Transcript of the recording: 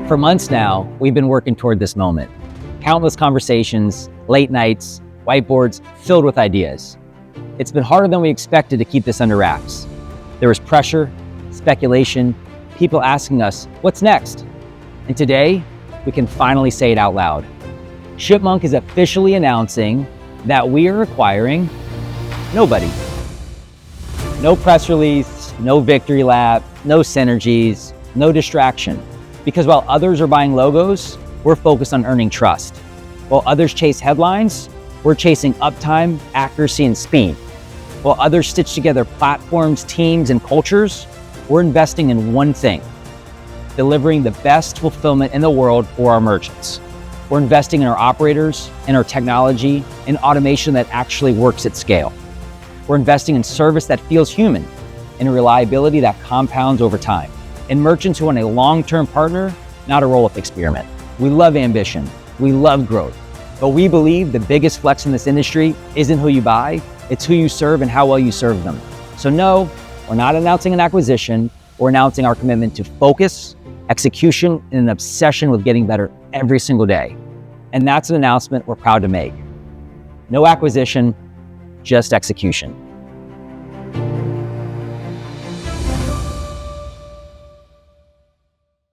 For months now, we've been working toward this moment. Countless conversations, late nights, whiteboards filled with ideas. It's been harder than we expected to keep this under wraps. There was pressure, speculation, people asking us, what's next? And today, we can finally say it out loud. ShipMonk is officially announcing that we are acquiring nobody. No press release, no victory lap, no synergies, no distraction. Because while others are buying logos, we're focused on earning trust. While others chase headlines, we're chasing uptime, accuracy, and speed. While others stitch together platforms, teams, and cultures, we're investing in one thing: delivering the best fulfillment in the world for our merchants. We're investing in our operators, in our technology, in automation that actually works at scale. We're investing in service that feels human, in reliability that compounds over time, in merchants who want a long-term partner, not a roll-up experiment. We love ambition, we love growth, but we believe the biggest flex in this industry isn't who you buy, it's who you serve and how well you serve them. So no, we're not announcing an acquisition, we're announcing our commitment to focus, execution, and an obsession with getting better every single day. And that's an announcement we're proud to make. No acquisition, just execution.